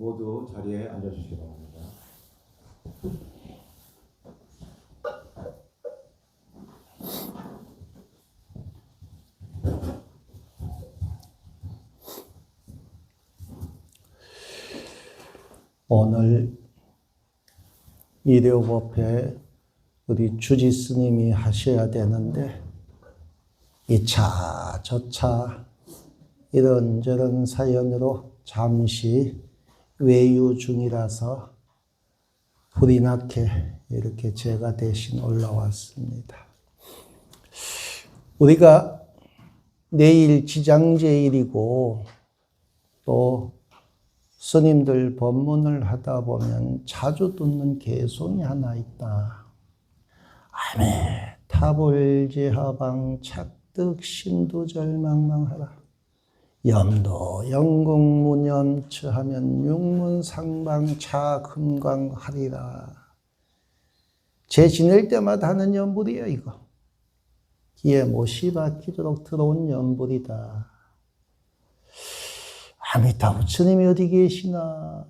모두 자리에 앉아주시기 바랍니다. 오늘 일요법회 우리 주지 스님이 하셔야 되는데 이 차, 저 차 이런저런 사연으로 잠시 외유 중이라서 불이 나게 이렇게 제가 대신 올라왔습니다. 우리가 내일 지장제일이고 또 스님들 법문을 하다 보면 자주 듣는 개송이 하나 있다. 아메 타볼제하방 착득 심두절망망하라. 염도 영궁무념처하면 육문상방 차금광하리라. 제 지낼 때마다 하는 연불이에요 이거. 귀에 못이 박히도록 들어온 연불이다. 아미타 부처님이 어디 계시나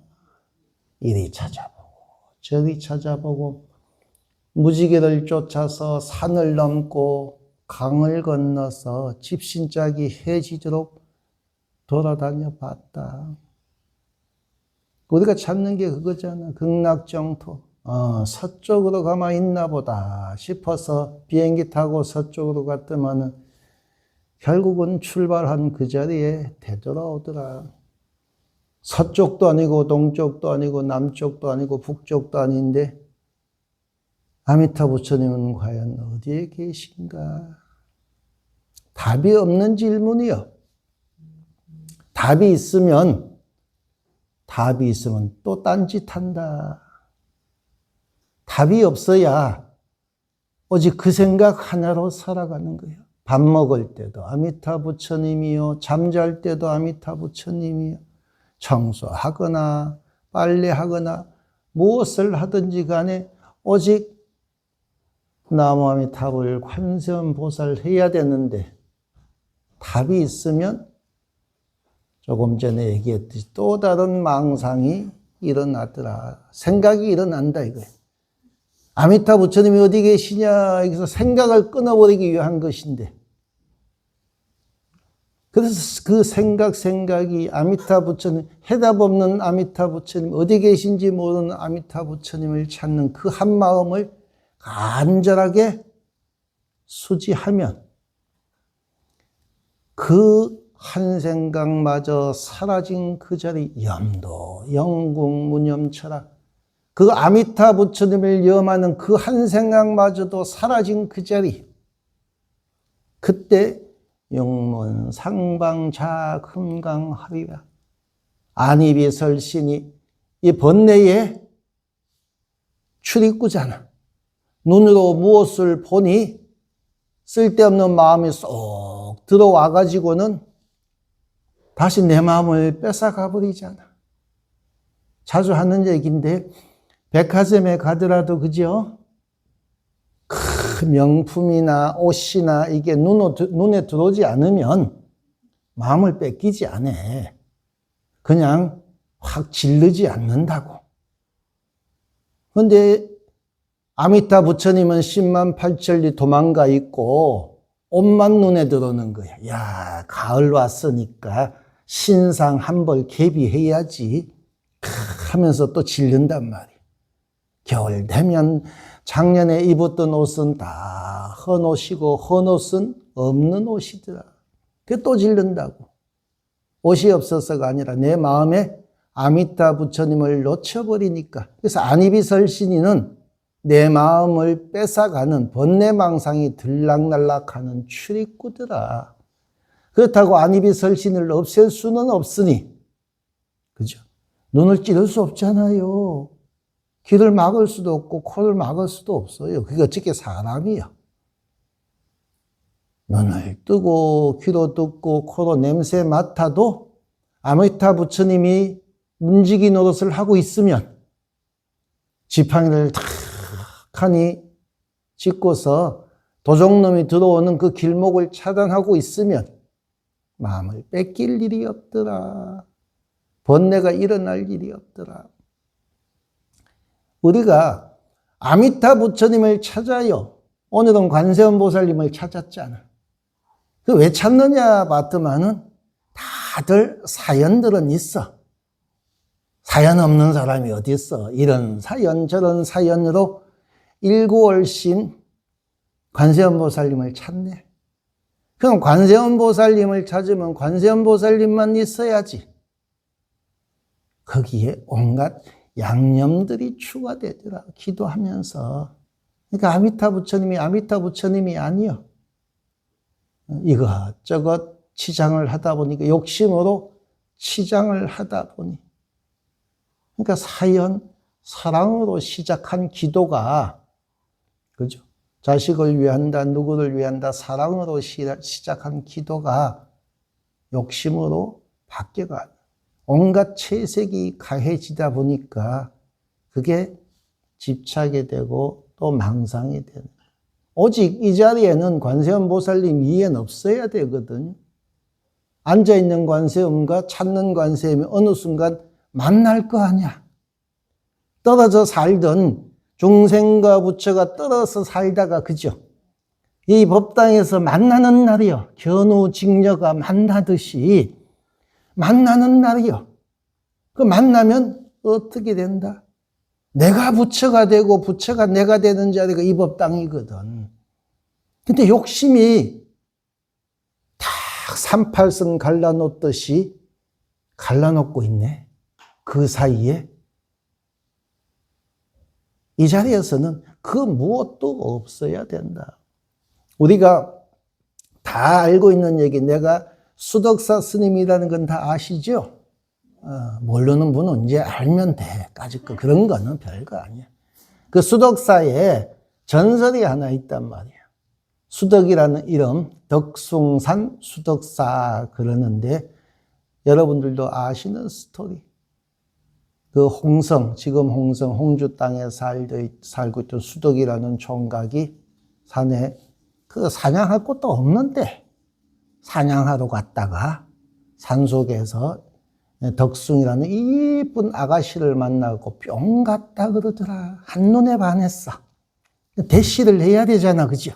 이리 찾아보고 저리 찾아보고 무지개를 쫓아서 산을 넘고 강을 건너서 집신짝이 해지도록 돌아다녀 봤다. 우리가 찾는 게 그거잖아. 극락정토. 서쪽으로 가만 있나 보다 싶어서 비행기 타고 서쪽으로 갔더만은 결국은 출발한 그 자리에 되돌아오더라. 서쪽도 아니고 동쪽도 아니고 남쪽도 아니고 북쪽도 아닌데 아미타 부처님은 과연 어디에 계신가? 답이 없는 질문이요. 답이 있으면 또 딴짓한다. 답이 없어야 오직 그 생각 하나로 살아가는 거예요. 밥 먹을 때도 아미타 부처님이요. 잠잘 때도 아미타 부처님이요. 청소하거나 빨래하거나 무엇을 하든지 간에 오직 나무아미타불 관세음보살 해야 되는데 답이 있으면 조금 전에 얘기했듯이 또 다른 망상이 일어나더라. 생각이 일어난다 이거예요. 아미타 부처님이 어디 계시냐 여기서 생각을 끊어버리기 위한 것인데 그래서 그 생각이 아미타 부처님 해답 없는 아미타 부처님 어디 계신지 모르는 아미타 부처님을 찾는 그 한 마음을 간절하게 수지하면 그 한 생각마저 사라진 그 자리 염도 영궁무념처라 그 아미타 부처님을 염하는 그 한 생각마저도 사라진 그 자리 그때 영문 상방자 금강하리라. 안이비설신이 이 번뇌의 출입구잖아. 눈으로 무엇을 보니 쓸데없는 마음이 쏙 들어와 가지고는 다시 내 마음을 뺏어가 버리잖아. 자주 하는 얘기인데 백화점에 가더라도 그죠? 그 명품이나 옷이나 이게 눈에 들어오지 않으면 마음을 뺏기지 않아. 그냥 확 질르지 않는다고. 그런데 아미타 부처님은 10만 8천리 도망가 있고 옷만 눈에 들어오는 거야. 야, 가을 왔으니까 신상 한 벌 개비해야지 하면서 또 질른단 말이야. 겨울 되면 작년에 입었던 옷은 다 헌옷이고 헌옷은 없는 옷이더라. 그게 또 질른다고. 옷이 없어서가 아니라 내 마음에 아미타 부처님을 놓쳐버리니까. 그래서 안이비설신이는 내 마음을 뺏어가는 번뇌망상이 들락날락하는 출입구더라. 그렇다고 안이비설신을 없앨 수는 없으니 그죠? 눈을 찌를 수 없잖아요. 귀를 막을 수도 없고 코를 막을 수도 없어요. 그게 어떻게 사람이야. 눈을 뜨고 귀로 듣고 코로 냄새 맡아도 아미타 부처님이 문지기 노릇을 하고 있으면 지팡이를 탁하니 짚고서 도적놈이 들어오는 그 길목을 차단하고 있으면 마음을 뺏길 일이 없더라. 번뇌가 일어날 일이 없더라. 우리가 아미타 부처님을 찾아요. 오늘은 관세음 보살님을 찾았잖아. 그 왜 찾느냐 봤더만은 다들 사연들은 있어. 사연 없는 사람이 어디 있어. 이런 사연 저런 사연으로 일구월신 관세음 보살님을 찾네. 그럼 관세음 보살님을 찾으면 관세음 보살님만 있어야지. 거기에 온갖 양념들이 추가되더라. 기도하면서. 그러니까 아미타 부처님이 아니요. 이것저것 치장을 하다 보니까 욕심으로 치장을 하다 보니. 그러니까 사랑으로 시작한 기도가, 그죠? 자식을 위한다, 누구를 위한다, 사랑으로 시작한 기도가 욕심으로 바뀌어가. 온갖 채색이 가해지다 보니까 그게 집착이 되고 또 망상이 되는. 오직 이 자리에는 관세음 보살님 이해는 없어야 되거든요. 앉아있는 관세음과 찾는 관세음이 어느 순간 만날 거 아니야. 떨어져 살던 중생과 부처가 떨어져 살다가, 그죠? 이 법당에서 만나는 날이요. 견우직녀가 만나듯이 만나는 날이요. 그 만나면 어떻게 된다? 내가 부처가 되고 부처가 내가 되는 자리가 이 법당이거든. 근데 욕심이 딱 38선 갈라놓듯이 갈라놓고 있네. 그 사이에. 이 자리에서는 그 무엇도 없어야 된다. 우리가 다 알고 있는 얘기, 내가 수덕사 스님이라는 건 다 아시죠? 모르는 분은 이제 알면 돼. 까짓 거. 그런 거는 별거 아니야. 그 수덕사에 전설이 하나 있단 말이야. 수덕이라는 이름, 덕숭산 수덕사 그러는데, 여러분들도 아시는 스토리. 그 홍성, 지금 홍성, 홍주 땅에 살고 있던 수덕이라는 총각이 산에 그 사냥할 곳도 없는데 사냥하러 갔다가 산속에서 덕숭이라는 이쁜 아가씨를 만나고 뿅 갔다 그러더라. 한눈에 반했어. 대시를 해야 되잖아, 그죠?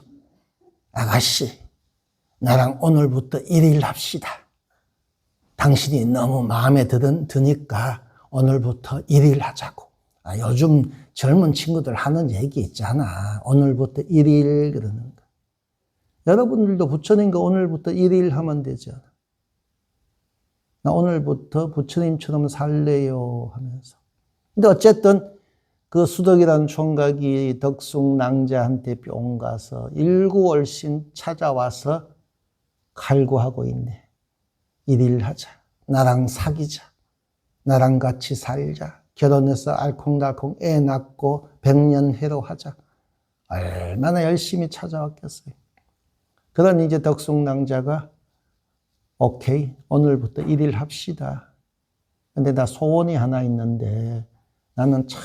아가씨, 나랑 오늘부터 1일 합시다. 당신이 너무 마음에 드니까 오늘부터 1일 하자고. 요즘 젊은 친구들 하는 얘기 있잖아. 오늘부터 1일 그러는 거. 여러분들도 부처님과 오늘부터 1일 하면 되잖아. 나 오늘부터 부처님처럼 살래요 하면서. 근데 어쨌든 그 수덕이라는 총각이 덕숭낭자한테 뿅 가서 일구월신 찾아와서 갈구하고 있네. 1일 하자. 나랑 사귀자. 나랑 같이 살자. 결혼해서 알콩달콩 애 낳고 100년 해로하자. 얼마나 열심히 찾아왔겠어요. 그런 이제 덕숭낭자가 오케이, 오늘부터 1일 합시다. 근데 나 소원이 하나 있는데, 나는 참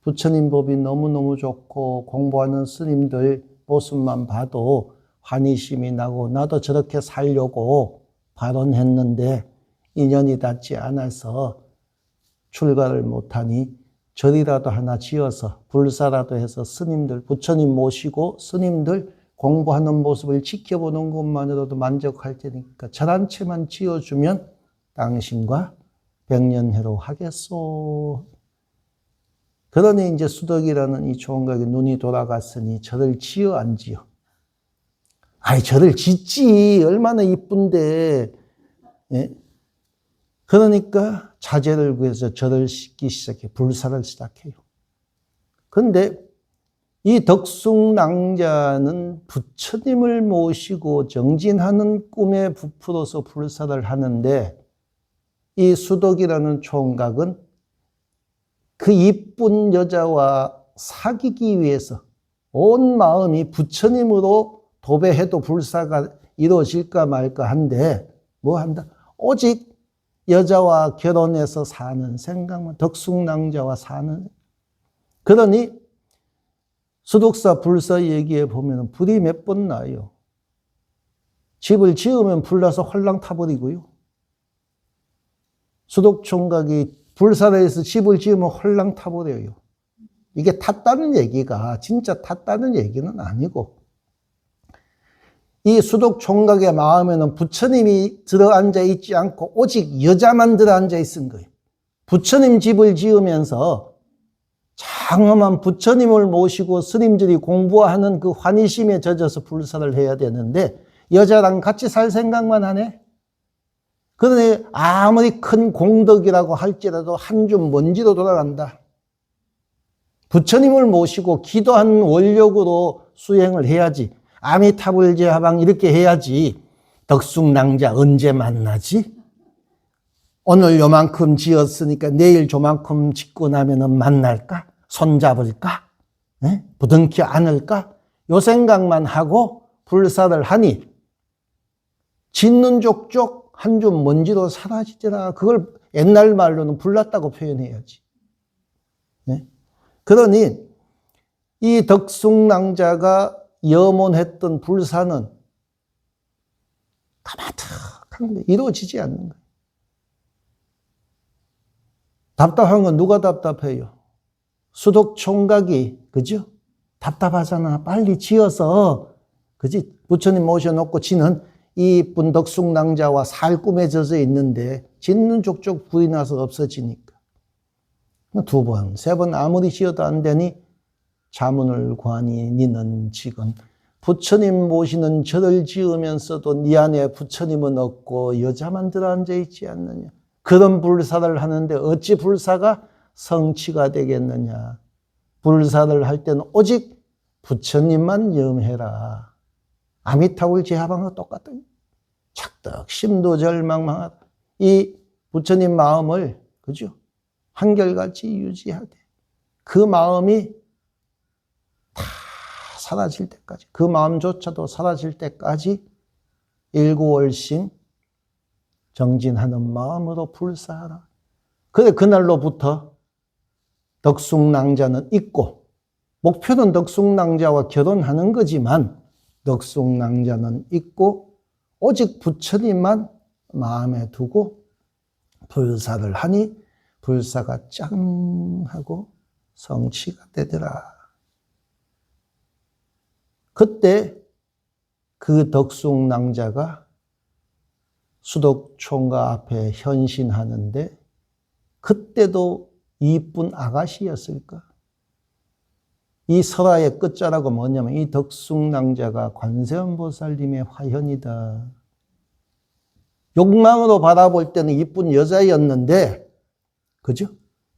부처님 법이 너무너무 좋고 공부하는 스님들 모습만 봐도 환희심이 나고 나도 저렇게 살려고 발언했는데 인연이 닿지 않아서 출가를 못하니 절이라도 하나 지어서 불사라도 해서 스님들, 부처님 모시고 스님들 공부하는 모습을 지켜보는 것만으로도 만족할 테니까 절 한 채만 지어주면 당신과 100년해로 하겠소. 그러니 이제 수덕이라는 이 총각의 눈이 돌아갔으니 절을 지어 안 지어? 절을 짓지. 얼마나 이쁜데. 예? 그러니까 자제를 구해서 절을 짓기 시작해. 불사를 시작해요. 그런데 이 덕숭낭자는 부처님을 모시고 정진하는 꿈에 부풀어서 불사를 하는데, 이 수덕이라는 총각은 그 이쁜 여자와 사귀기 위해서 온 마음이 부처님으로 도배해도 불사가 이루어질까 말까 한데, 뭐 한다? 오직 여자와 결혼해서 사는 생각만, 덕숭낭자와 사는. 그러니 수덕사 불사 얘기에 보면 불이 몇 번 나요. 집을 지으면 불나서 홀랑 타버리고요. 수독총각이 불사를 해서 집을 지으면 홀랑 타버려요. 이게 탔다는 얘기가 진짜 탔다는 얘기는 아니고, 이 수독총각의 마음에는 부처님이 들어앉아 있지 않고 오직 여자만 들어앉아 있은 거예요. 부처님 집을 지으면서 장엄한 부처님을 모시고 스님들이 공부하는 그 환희심에 젖어서 불사를 해야 되는데 여자랑 같이 살 생각만 하네. 그러니 아무리 큰 공덕이라고 할지라도 한 줌 먼지로 돌아간다. 부처님을 모시고 기도한 원력으로 수행을 해야지. 아미타불제하방 이렇게 해야지. 덕숭낭자 언제 만나지? 오늘 요만큼 지었으니까 내일 조만큼 짓고 나면은 만날까? 손잡을까? 네? 부둥켜 안을까? 요 생각만 하고 불사를 하니 짓는 족족 한 줌 먼지로 사라지더라. 그걸 옛날 말로는 불났다고 표현해야지. 네? 그러니 이 덕숭낭자가 염원했던 불사는 까마득한데 이루어지지 않는 거예요. 답답한 건 누가 답답해요? 수독총각이, 그죠? 답답하잖아. 빨리 지어서, 그지? 부처님 모셔놓고 지는 이쁜 덕숭낭자와 살 꿈에 젖어 있는데 짓는 족족 불이 나서 없어지니까. 두 번, 세 번 아무리 지어도 안 되니 자문을 구하니 니는 지금 부처님 모시는 절을 지으면서도 니 안에 부처님은 없고 여자만 들어앉아 있지 않느냐. 그런 불사를 하는데 어찌 불사가 성취가 되겠느냐. 불사를 할 때는 오직 부처님만 염해라. 아미타불 제하방과 똑같은 착덕 심도절망망하다. 이 부처님 마음을, 그죠? 한결같이 유지하되 그 마음이 다 사라질 때까지, 그 마음조차도 사라질 때까지 일구월심 정진하는 마음으로 불사하라. 그래, 그날로부터 덕숭낭자는 있고, 목표는 덕숭낭자와 결혼하는 거지만 덕숭낭자는 있고 오직 부처님만 마음에 두고 불사를 하니 불사가 짱 하고 성취가 되더라. 그때 그 덕숭낭자가 수독총각 앞에 현신하는데 그때도 이쁜 아가씨였을까? 이 설화의 끝자락은 뭐냐면 이 덕숭낭자가 관세음보살님의 화현이다. 욕망으로 바라볼 때는 이쁜 여자였는데, 그죠?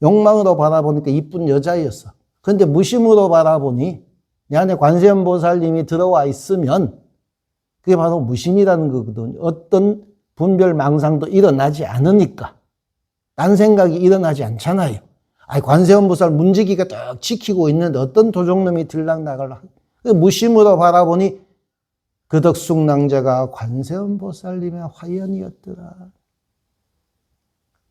욕망으로 바라보니까 이쁜 여자였어. 그런데 무심으로 바라보니 내 안에 관세음보살님이 들어와 있으면 그게 바로 무심이라는 거거든요. 어떤 분별 망상도 일어나지 않으니까. 딴 생각이 일어나지 않잖아요. 아니, 관세음보살 문지기가 딱 지키고 있는데 어떤 도적놈이 들락나갈라. 무심으로 바라보니 그 덕숭낭자가 관세음보살님의 화연이었더라.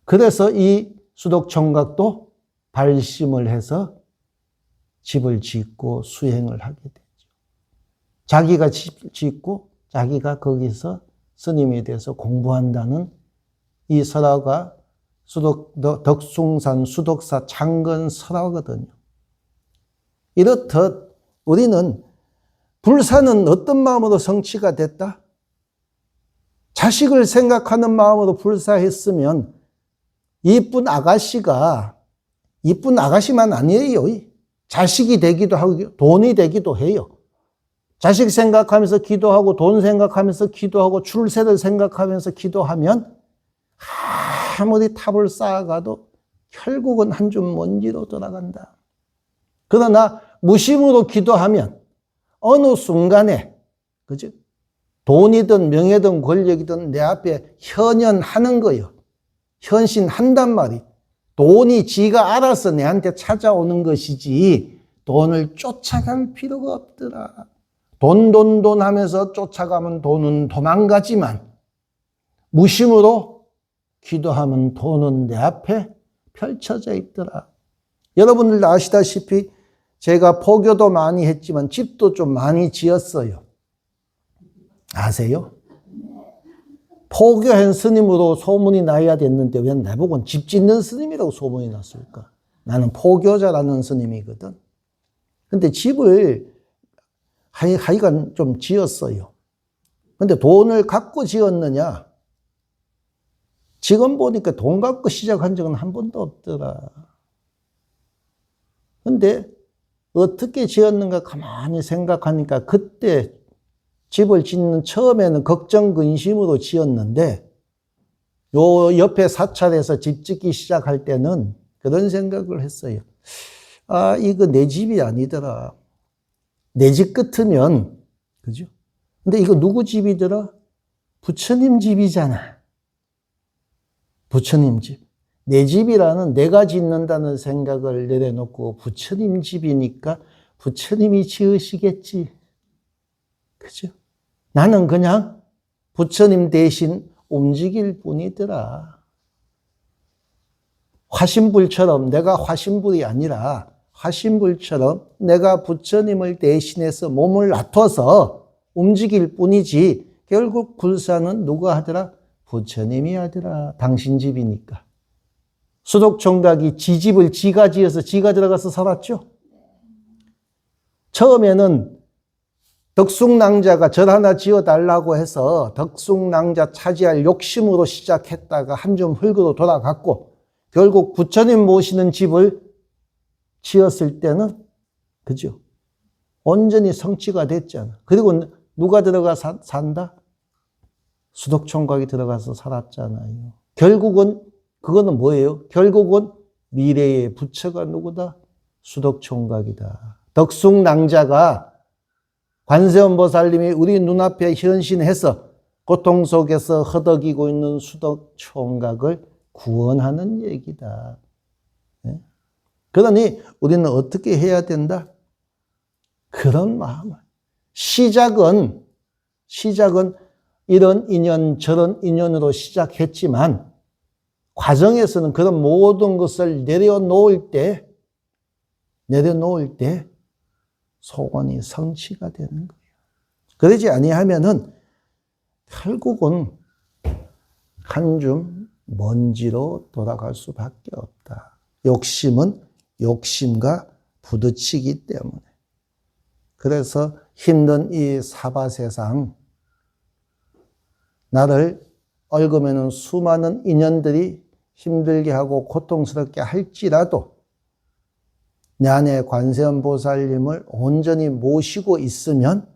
그래서 이 수독총각도 발심을 해서 집을 짓고 수행을 하게 되죠. 자기가 집을 짓고 자기가 거기서 스님에 대해서 공부한다는 이 설화가 덕숭산 수독사 창건 설화거든요. 이렇듯 우리는 불사는 어떤 마음으로 성취가 됐다? 자식을 생각하는 마음으로 불사했으면 이쁜 아가씨가, 이쁜 아가씨만 아니에요. 자식이 되기도 하고 돈이 되기도 해요. 자식 생각하면서 기도하고 돈 생각하면서 기도하고 출세를 생각하면서 기도하면 아무리 탑을 쌓아가도 결국은 한 줌 먼지로 돌아간다. 그러나 무심으로 기도하면 어느 순간에, 그죠? 돈이든 명예든 권력이든 내 앞에 현현하는 거예요. 현신한단 말이에요. 돈이 지가 알아서 내한테 찾아오는 것이지 돈을 쫓아갈 필요가 없더라. 돈 하면서 쫓아가면 돈은 도망가지만 무심으로 기도하면 돈은 내 앞에 펼쳐져 있더라. 여러분들도 아시다시피 제가 포교도 많이 했지만 집도 좀 많이 지었어요. 아세요? 포교한 스님으로 소문이 나야 됐는데 왜 나보고는 집 짓는 스님이라고 소문이 났을까? 나는 포교자라는 스님이거든. 근데 집을 하여간 좀 지었어요. 근데 돈을 갖고 지었느냐? 지금 보니까 돈 갖고 시작한 적은 한 번도 없더라. 근데 어떻게 지었는가 가만히 생각하니까 그때 집을 짓는 처음에는 걱정 근심으로 지었는데 요 옆에 사찰에서 집 짓기 시작할 때는 그런 생각을 했어요. 아, 이거 내 집이 아니더라. 내 집 같으면, 그죠? 근데 이거 누구 집이더라? 부처님 집이잖아. 부처님 집. 내 집이라는 내가 짓는다는 생각을 내려놓고 부처님 집이니까 부처님이 지으시겠지. 그죠? 나는 그냥 부처님 대신 움직일 뿐이더라. 화신불처럼 내가 화신불이 아니라 화신불처럼 내가 부처님을 대신해서 몸을 놔둬서 움직일 뿐이지 결국 불사는 누가 하더라? 부처님이 하더라. 당신 집이니까. 수덕총각이 지 집을 지가 지어서 지가 들어가서 살았죠. 처음에는 덕숭낭자가 절 하나 지어달라고 해서 덕숭낭자 차지할 욕심으로 시작했다가 한 줌 흙으로 돌아갔고 결국 부처님 모시는 집을 지었을 때는 그죠? 온전히 성취가 됐잖아. 그리고 누가 들어가 산다? 수덕총각이 들어가서 살았잖아요. 결국은 그거는 뭐예요? 결국은 미래의 부처가 누구다? 수덕총각이다. 덕숭낭자가 관세음보살님이 우리 눈앞에 현신해서 고통 속에서 허덕이고 있는 수덕총각을 구원하는 얘기다. 그러니 우리는 어떻게 해야 된다? 그런 마음을. 시작은 이런 인연 저런 인연으로 시작했지만 과정에서는 그런 모든 것을 내려놓을 때 소원이 성취가 되는 거예요. 그러지 아니하면은 결국은 한 줌 먼지로 돌아갈 수밖에 없다. 욕심은 욕심과 부딪히기 때문에. 그래서 힘든 이 사바 세상, 나를 얽으면은 수많은 인연들이 힘들게 하고 고통스럽게 할지라도 내 안에 관세음보살님을 온전히 모시고 있으면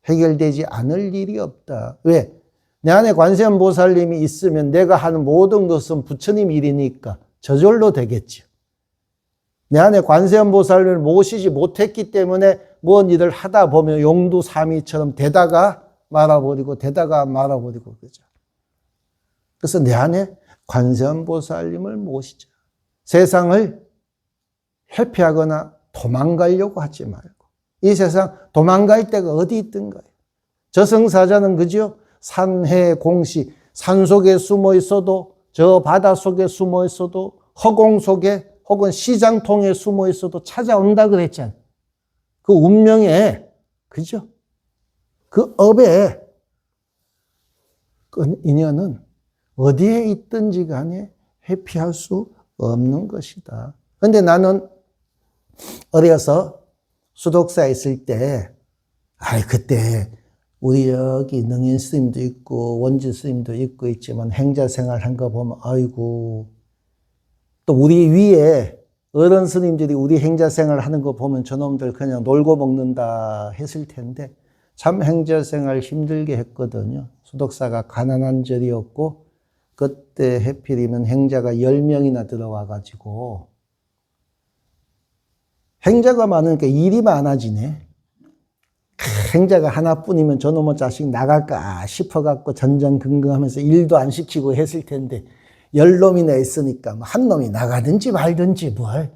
해결되지 않을 일이 없다. 왜? 내 안에 관세음보살님이 있으면 내가 하는 모든 것은 부처님 일이니까 저절로 되겠죠. 내 안에 관세음보살님을 모시지 못했기 때문에 뭔 일을 하다 보면 용두사미처럼 되다가 말아버리고 그죠. 그래서 내 안에 관세음보살님을 모시자. 세상을 회피하거나 도망가려고 하지 말고 이 세상 도망갈 데가 어디 있던 거예요. 저승사자는 그죠? 산해 공시 산 속에 숨어 있어도 저 바다 속에 숨어 있어도 허공 속에 혹은 시장통에 숨어 있어도 찾아온다 그랬잖아요. 그 운명에 그죠? 그 업에 그 인연은 어디에 있든지 간에 회피할 수 없는 것이다. 그런데 나는 어려서 수독사에 있을 때, 그때 우리 여기 능인 스님도 있고 원지 스님도 있고 있지만 행자 생활 한 거 보면 아이고 또 우리 위에 어른 스님들이 우리 행자 생활 하는 거 보면 저놈들 그냥 놀고 먹는다 했을 텐데 참 행자 생활 힘들게 했거든요. 수독사가 가난한 절이었고 그때 해필이면 행자가 10명이나 들어와가지고 행자가 많으니까 일이 많아지네. 행자가 하나뿐이면 저놈의 자식 나갈까 싶어갖고 전전긍긍하면서 일도 안 시키고 했을 텐데 10놈이나 있으니까 한 놈이 나가든지 말든지 뭘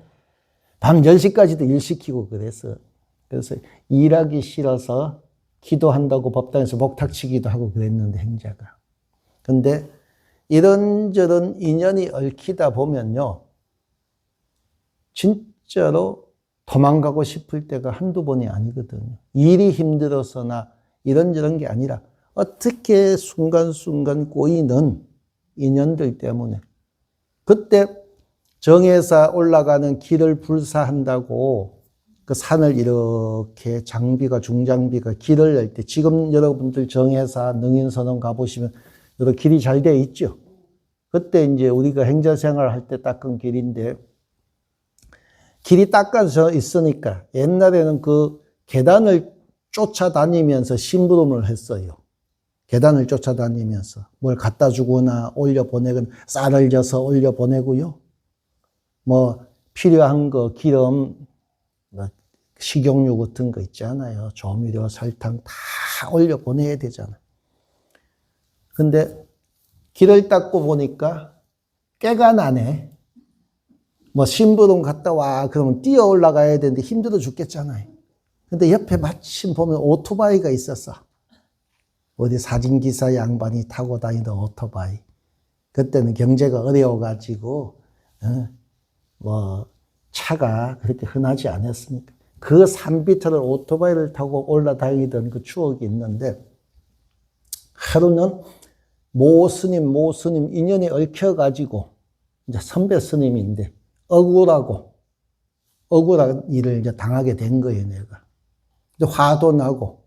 밤 10시까지도 일 시키고 그래서 일하기 싫어서 기도한다고 법당에서 목탁치기도 하고 그랬는데 행자가. 근데 이런저런 인연이 얽히다 보면요 진짜로 도망가고 싶을 때가 한두 번이 아니거든요. 일이 힘들어서나 이런저런 게 아니라 어떻게 순간순간 꼬이는 인연들 때문에. 그때 정해사 올라가는 길을 불사한다고 그 산을 이렇게 장비가 중장비가 길을 낼 때, 지금 여러분들 정해사 능인선원 가보시면 여러 길이 잘 돼 있죠. 그때 이제 우리가 행자생활 할 때 닦은 길인데, 길이 닦아져 있으니까 옛날에는 그 계단을 쫓아다니면서 심부름을 했어요. 계단을 쫓아다니면서 뭘 갖다 주거나 올려보내거나, 쌀을 져서 올려보내고요. 뭐 필요한 거, 기름, 식용유 같은 거 있잖아요. 조미료, 설탕 다 올려보내야 되잖아요. 근데 길을 닦고 보니까 깨가 나네. 뭐 심부름 갔다 와 그러면 뛰어 올라가야 되는데 힘들어 죽겠잖아요. 근데 옆에 마침 보면 오토바이가 있었어. 어디 사진기사 양반이 타고 다니던 오토바이. 그때는 경제가 어려워가지고 뭐 차가 그렇게 흔하지 않았으니까 그 산비탈을 오토바이를 타고 올라다니던 그 추억이 있는데, 하루는 모 스님 인연이 얽혀가지고 이제 선배 스님인데 억울한 일을 이제 당하게 된 거예요, 내가. 이제 화도 나고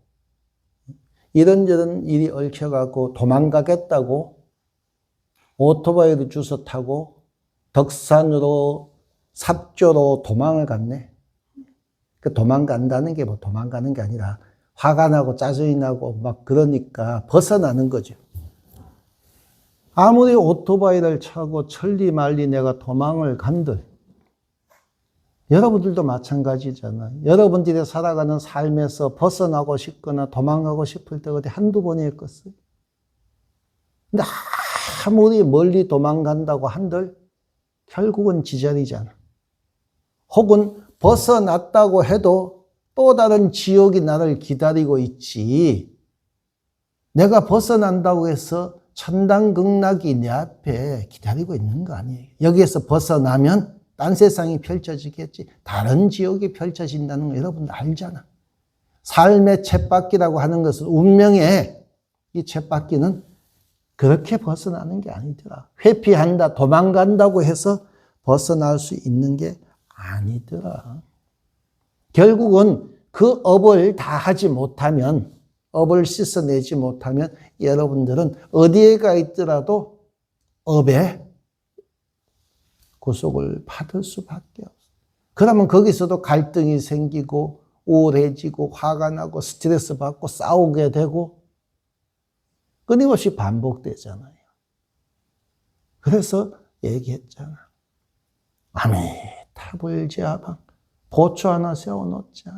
이런저런 일이 얽혀갖고 도망가겠다고 오토바이를 주워 타고 덕산으로 삽교로 도망을 갔네. 그 도망간다는 게 뭐 도망가는 게 아니라 화가 나고 짜증이 나고 막 그러니까 벗어나는 거죠. 아무리 오토바이를 차고 천리 말리 내가 도망을 간들, 여러분들도 마찬가지잖아요. 여러분들이 살아가는 삶에서 벗어나고 싶거나 도망가고 싶을 때 어디 한두 번이었겠어요. 근데 아무리 멀리 도망간다고 한들 결국은 지자리잖아. 혹은 벗어났다고 해도 또 다른 지옥이 나를 기다리고 있지. 내가 벗어난다고 해서 천당극락이 내 앞에 기다리고 있는 거 아니에요. 여기에서 벗어나면 딴 세상이 펼쳐지겠지. 다른 지옥이 펼쳐진다는 거 여러분 알잖아. 삶의 쳇바퀴라고 하는 것은 운명의 이 쳇바퀴는 그렇게 벗어나는 게 아니더라. 회피한다, 도망간다고 해서 벗어날 수 있는 게 아니더라. 결국은 그 업을 다 하지 못하면, 업을 씻어내지 못하면 여러분들은 어디에 가 있더라도 업에 구속을 받을 수밖에 없어요. 그러면 거기서도 갈등이 생기고 우울해지고 화가 나고 스트레스 받고 싸우게 되고 끊임없이 반복되잖아요. 그래서 얘기했잖아. 아미타불지하방 보초 하나 세워놓자.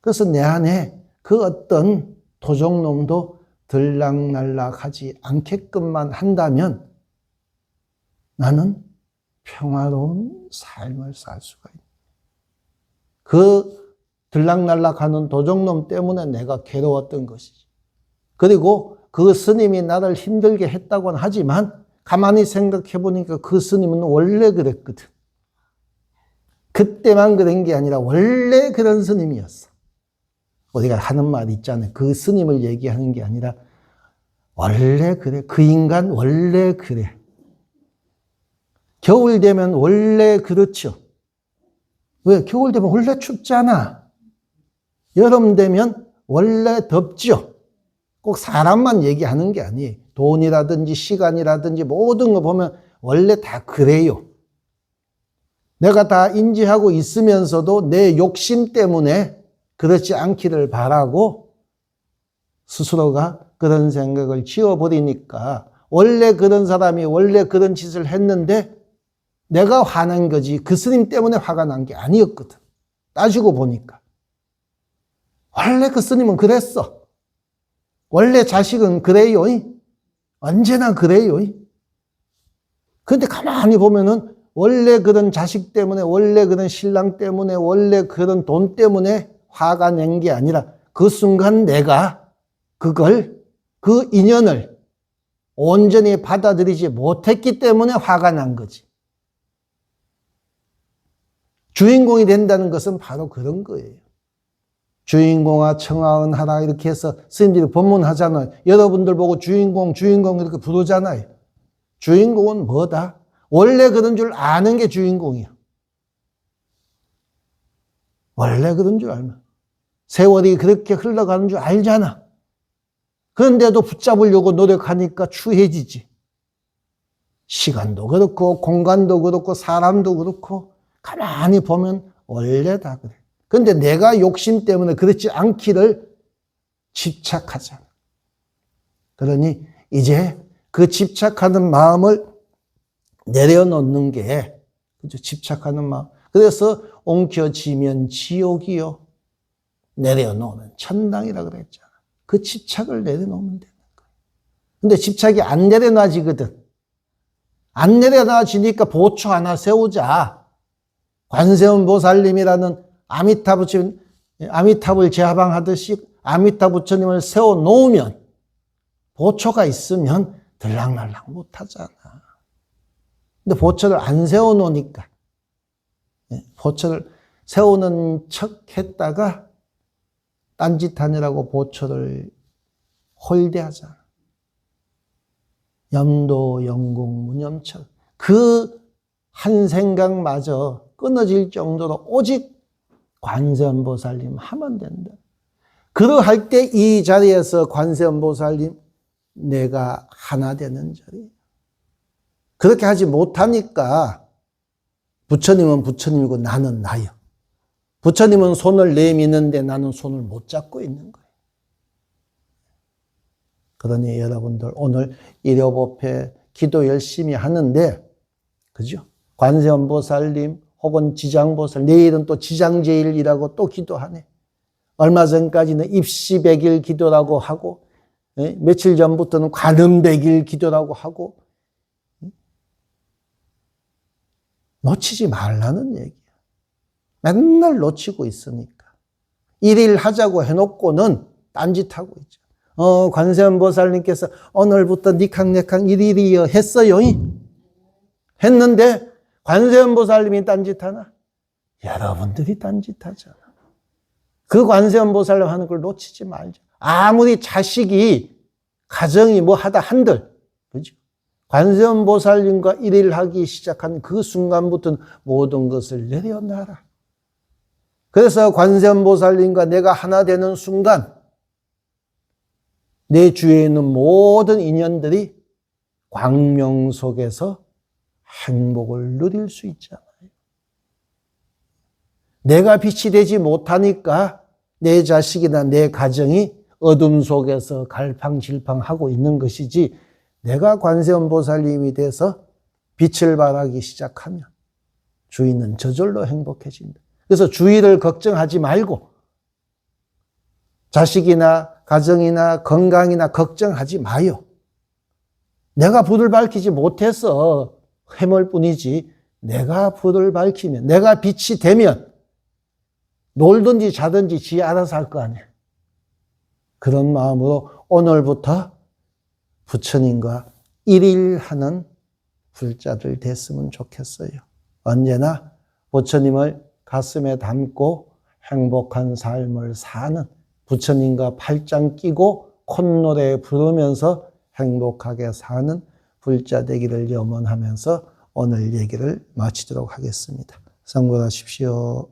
그래서 내 안에 그 어떤 도적놈도 들락날락하지 않게끔만 한다면 나는 평화로운 삶을 살 수가 있다. 그 들락날락하는 도적놈 때문에 내가 괴로웠던 것이지. 그리고 그 스님이 나를 힘들게 했다고는 하지만 가만히 생각해 보니까 그 스님은 원래 그랬거든. 그때만 그런 게 아니라 원래 그런 스님이었어. 우리가 하는 말 있잖아요. 그 스님을 얘기하는 게 아니라 원래 그래. 그 인간 원래 그래. 겨울 되면 원래 그렇죠. 왜? 겨울 되면 원래 춥잖아. 여름 되면 원래 덥죠. 꼭 사람만 얘기하는 게 아니에요. 돈이라든지 시간이라든지 모든 거 보면 원래 다 그래요. 내가 다 인지하고 있으면서도 내 욕심 때문에 그렇지 않기를 바라고 스스로가 그런 생각을 지워버리니까 원래 그런 사람이 원래 그런 짓을 했는데 내가 화난 거지 그 스님 때문에 화가 난 게 아니었거든. 따지고 보니까. 원래 그 스님은 그랬어. 원래 자식은 그래요. 언제나 그래요. 근데 가만히 보면은 원래 그런 자식 때문에, 원래 그런 신랑 때문에, 원래 그런 돈 때문에 화가 낸 게 아니라 그 순간 내가 그걸, 그 인연을 온전히 받아들이지 못했기 때문에 화가 난 거지. 주인공이 된다는 것은 바로 그런 거예요. 주인공아 청하은하라 이렇게 해서 스님들이 법문하잖아요. 여러분들 보고 주인공 이렇게 부르잖아요. 주인공은 뭐다? 원래 그런 줄 아는 게 주인공이야. 원래 그런 줄 알면. 세월이 그렇게 흘러가는 줄 알잖아. 그런데도 붙잡으려고 노력하니까 추해지지. 시간도 그렇고 공간도 그렇고 사람도 그렇고 가만히 보면 원래 다 그래. 그런데 내가 욕심 때문에 그렇지 않기를 집착하잖아. 그러니 이제 그 집착하는 마음을 내려놓는 게 그죠? 집착하는 마음. 그래서 옮겨지면 지옥이요. 내려놓으면 천당이라 그랬잖아. 그 집착을 내려놓으면 되는 거야. 근데 집착이 안 내려놔지거든. 안 내려놔지니까 보초 하나 세우자. 관세음 보살님이라는 아미타불 제하방하듯이 아미타 부처님을 세워놓으면 보초가 있으면 들락날락 못하잖아. 근데 보초를 안 세워놓으니까 보초를 세우는 척 했다가 딴짓하느라고 보초를 홀대하잖아. 염도 영공 무념처럼 그 한 생각마저 끊어질 정도로 오직 관세음보살님 하면 된다. 그러할 때 이 자리에서 관세음보살님 내가 하나 되는 자리. 그렇게 하지 못하니까 부처님은 부처님이고 나는 나요. 부처님은 손을 내미는데 나는 손을 못 잡고 있는 거예요. 그러니 여러분들 오늘 일요법회 기도 열심히 하는데 그죠? 관세음보살님 혹은 지장보살, 내일은 또 지장제일이라고 또 기도하네. 얼마 전까지는 입시백일 기도라고 하고 며칠 전부터는 관음백일 기도라고 하고 놓치지 말라는 얘기야. 맨날 놓치고 있으니까. 일일 하자고 해놓고는 딴짓하고 있죠. 관세음보살님께서 오늘부터 니캉네캉 일일이여 했어요. 했는데 관세음보살님이 딴짓하나? 여러분들이 딴짓하잖아. 그 관세음보살님 하는 걸 놓치지 말자. 아무리 자식이 가정이 뭐 하다 한들 그죠? 관세음보살님과 일일하기 시작한 그 순간부터는 모든 것을 내려놔라. 그래서 관세음보살님과 내가 하나 되는 순간 내 주위에 있는 모든 인연들이 광명 속에서 행복을 누릴 수 있잖아요. 내가 빛이 되지 못하니까 내 자식이나 내 가정이 어둠 속에서 갈팡질팡하고 있는 것이지 내가 관세음보살님이 돼서 빛을 발하기 시작하면 주인은 저절로 행복해진다. 그래서 주위를 걱정하지 말고 자식이나 가정이나 건강이나 걱정하지 마요. 내가 불을 밝히지 못해서 해물 뿐이지 내가 불을 밝히면 내가 빛이 되면 놀든지 자든지 지 알아서 할 거 아니에요. 그런 마음으로 오늘부터 부처님과 일일하는 불자들 됐으면 좋겠어요. 언제나 부처님을 가슴에 담고 행복한 삶을 사는 부처님과 팔짱 끼고 콧노래 부르면서 행복하게 사는 불자 되기를 염원하면서 오늘 얘기를 마치도록 하겠습니다. 성불하십시오.